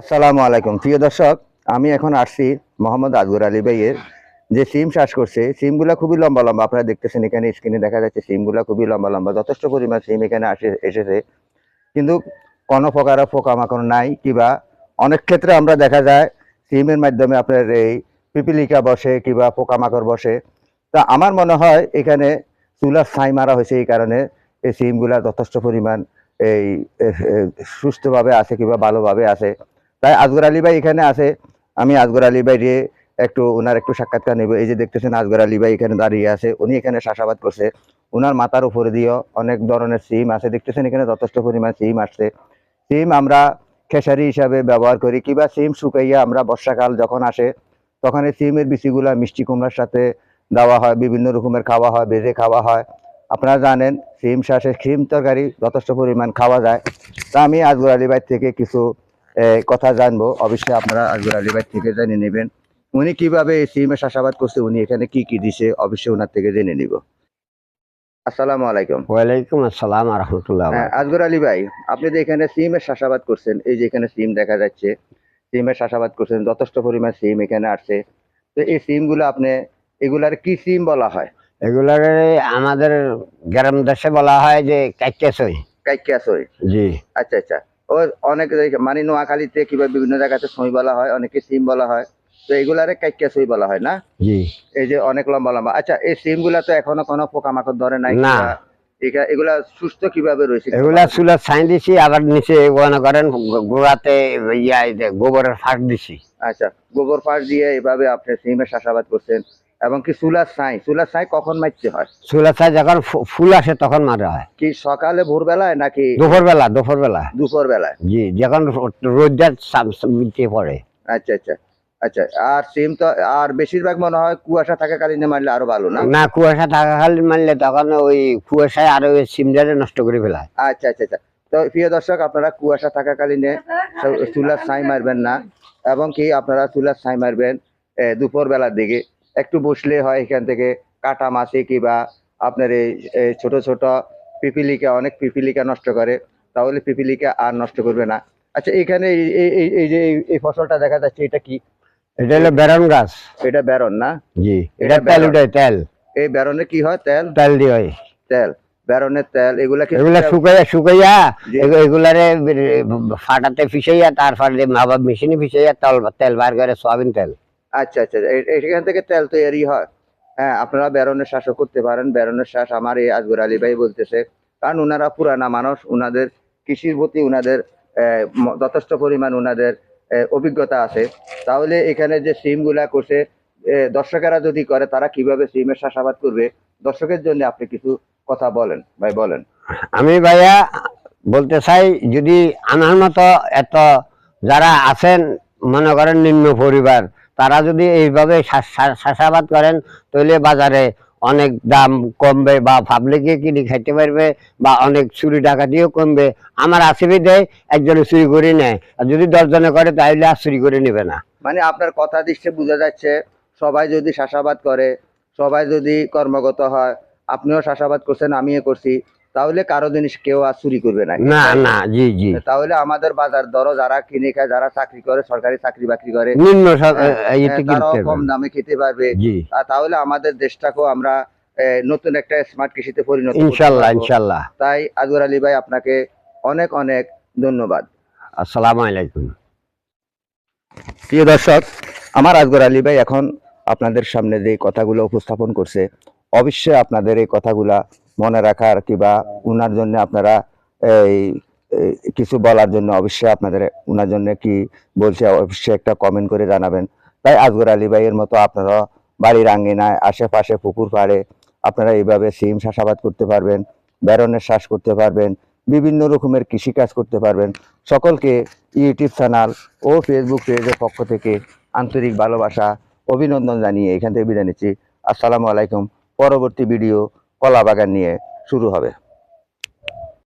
আসসালামু আলাইকুম প্রিয় দর্শক, আমি এখন আসছি মোহাম্মদ আজগর আলী ভাইয়ের যে সিম চাষ করছে। সিমগুলা খুবই লম্বা লম্বা, আপনারা দেখতেছেন এখানে স্ক্রিনে দেখা যাচ্ছে সিমগুলা খুবই লম্বা লম্বা, যথেষ্ট পরিমাণ সিম এখানে এসেছে। কিন্তু কোনো প্রকার পোকামাকড় নাই, কিংবা অনেক ক্ষেত্রে আমরা দেখা যায় সিমের মাধ্যমে আপনার এই পিপিলিকা বসে কিংবা পোকামাকড় বসে। তা আমার মনে হয় এখানে চুলার ছাই মারা হয়েছে, এই কারণে এই সিমগুলা যথেষ্ট পরিমাণ এই সুস্থভাবে আছে কিংবা ভালোভাবে আছে। তাই আজগর আলী ভাই এখানে আছে, আমি আজগর আলী ভাই একটু ওনার একটু সাক্ষাৎকার নেব। এই যে দেখতেছেন আজগর আলী ভাই এখানে দাঁড়িয়ে আছে, উনি এখানে চাষাবাদ করছে। ওনার মাথার উপরে দিয়েও অনেক ধরনের সিম আছে, দেখতেছেন এখানে যথেষ্ট পরিমাণ সিম আসছে। সিম আমরা খেসারি হিসাবে ব্যবহার করি, কিংবা সিম শুকাইয়া আমরা বর্ষাকাল যখন আসে তখন এই সিমের বিচিগুলা মিষ্টি কুমড়ার সাথে দেওয়া হয়, বিভিন্ন রকমের খাওয়া হয়, ভেজে খাওয়া হয়। আপনারা জানেন সিম চাষে সিম তরকারি যথেষ্ট পরিমাণ খাওয়া যায়। তা আমি আজগর আলী ভাই থেকে কিছু কথা জানবো, অবশ্যই আপনারা আজগর আলী ভাই থেকে জেনে নেবেন উনি কিভাবে এই সিমের চাষাবাদ করছে, উনি এখানে কি কি দিছে, অবশ্যই ওনার থেকে জেনে নিব। আসসালামু আলাইকুম। ওয়ালাইকুম আসসালাম রাহমাতুল্লাহ। আজগর আলী ভাই, আপনি যে এখানে সিমের চাষাবাদ করছেন, এই যে এখানে সিম দেখা যাচ্ছে, সিমের চাষাবাদ করছেন, যথেষ্ট পরিমাণ সিম এখানে আসছে। তো এই সিমগুলো আপনি এগুলার কি সিম বলা হয়? এগুলারে আমাদের গ্রাম দেশে বলা হয় যে কাইকেসই। কাইকিয়াছই। জি। আচ্ছা আচ্ছা। ও অনেক মানে নোয়াখালীতে কিংবা বিভিন্ন জায়গাতে ছই বলা হয়, অনেকে সিম বলা হয়। তো এগুলারে কাইকিয়াছই বলা হয় না? জি। এই যে অনেক লম্বা লম্বা। আচ্ছা, এই সিমগুলা তো এখনো কোনো পোকামাকড় ধরে নাই না। কিংবা এগুলা সুস্থ কিভাবে রয়েছে? এগুলা চুলার ছাই দিছি, আবার নিচে মনে করেন গোড়াতে গোবরের ফাঁক দিছি। আচ্ছা, গোবর ফাঁস দিয়ে এভাবে আপনি সিমের চাষাবাদ করছেন। এবং কি চুলার ছাই কখন মারতে হয়? চুলার ছাই যখন ফুল আসে তখন মারা হয়। কি সকালে ভোরবেলায় নাকি দুপুরবেলা? দুপুর বেলায়? জি, যখন রোদের পড়ে। আচ্ছা আচ্ছা আচ্ছা। আর সিম তো আর বেশিরভাগ মনে হয় কুয়াশা থাকাকালীনে মারলে আরো ভালো না? না, কুয়াশা থাকাকালীন মারলে তখন ওই কুয়াশায় আরো সিমটারে নষ্ট করে ফেলায়। আচ্ছা আচ্ছা আচ্ছা। তো প্রিয় দর্শক, আপনারা কুয়াশা থাকাকালীনে চুলার ছাই মারবেন না, এবং কি আপনারা চুলার ছাই মারবেন দুপুর বেলার দিকে। একটু বসলে হয় এখান থেকে কাটা মাছি কিংবা আপনার এই ছোট ছোট পিপিলিকা, অনেক পিপিলিকা নষ্ট করে, তাহলে পিপিলিকা আর নষ্ট করবে না। আচ্ছা, এখানে এই যে এই ফসলটা দেখা যাচ্ছে, এটা কি? এটা হলো বেরন গাছ। এটা বেরন না? জি। এটা তেল উঠায়, তেল। এই বেরনে কি হয়? তেল দিয়ে হয়। তেল, বেরনের তেল। এগুলা শুকাইয়া এগুলারে ফাটাতে ফিসাইয়া, তারপরে আবার মেশিনে ফিসাইয়া তেল বার করে, সয়াবিন তেল। আচ্ছা আচ্ছা। এখান থেকে তেল তৈরি হয়। হ্যাঁ, আপনারা বেরনের শ্বাসও করতে পারেন। বেরনের শ্বাস আমার এই আজগর আলী ভাই বলতেছে, কারণ ওনারা পুরানা মানুষ, ওনাদের কৃষির প্রতি ওনাদের যথেষ্ট পরিমাণ ওনাদের অভিজ্ঞতা আছে। তাহলে এখানে যে সিমগুলা করছে, দর্শকেরা যদি করে তারা কিভাবে সিমের চাষাবাদ করবে, দর্শকের জন্য আপনি কিছু কথা বলেন ভাই, বলেন। আমি ভাইয়া বলতে চাই, যদি আমার মতো এত যারা আছেন মনে করেন নিম্ন পরিবার, তারা যদি এইভাবে চাষাবাদ করেন, তাহলে বাজারে অনেক দাম কমবে, বা পাবলিকে কিনে খাইতে পারবে, বা অনেক চুরি ডাকাতিও কমবে। আমার আসিবি দেয় একজনে চুরি করে নেয়, আর যদি 10 জনে করে তাহলে আর চুরি করে নেবে না। মানে আপনার কথা দৃষ্টি বোঝা যাচ্ছে, সবাই যদি চাষাবাদ করে, সবাই যদি কর্মগত হয়, আপনিও চাষাবাদ করছেন, আমিও করছি, তাহলে কারো জিনিস কেউ আর চুরি করবে না। না না, জি জি। তাহলে আমাদের বাজার দরও যারা কিনে খায়, যারা চাকরি করে, সরকারি চাকরি বাকরি করে, নিম্ন তারাও কম দামে খেতে পারবে। তাহলে আমাদের দেশটাকেও আমরা নতুন একটা স্মার্ট কৃষিতে পরিণত করতে পারবো। ইনশাআল্লাহ ইনশাআল্লাহ। তাই আজগর আলী ভাই, আপনাকে অনেক অনেক ধন্যবাদ। আসসালামু আলাইকুম। প্রিয় দর্শক, আমার আজগর আলী ভাই এখন আপনাদের সামনে যে কথাগুলো উপস্থাপন করছে, অবশ্যই আপনাদের এই কথাগুলা মনে রাখার কিংবা উনার জন্য আপনারা এই কিছু বলার জন্য অবশ্যই আপনাদের উনার জন্য কি বলছে অবশ্যই একটা কমেন্ট করে জানাবেন। তাই আজগর আলী ভাইয়ের মতো আপনারা বাড়ির আঙ্গিনায়, আশেপাশে পুকুর পাড়ে আপনারা এইভাবে সিম চাষাবাদ করতে পারবেন, বেরনের চাষ করতে পারবেন, বিভিন্ন রকমের কৃষিকাজ করতে পারবেন। সকলকে ইউটিউব চ্যানেল ও ফেসবুক পেজের পক্ষ থেকে আন্তরিক ভালোবাসা, অভিনন্দন জানিয়ে এখান থেকে বিদায় নিচ্ছি। আসসালামু আলাইকুম। পরবর্তী ভিডিও কলা বাগান নিয়ে শুরু হবে।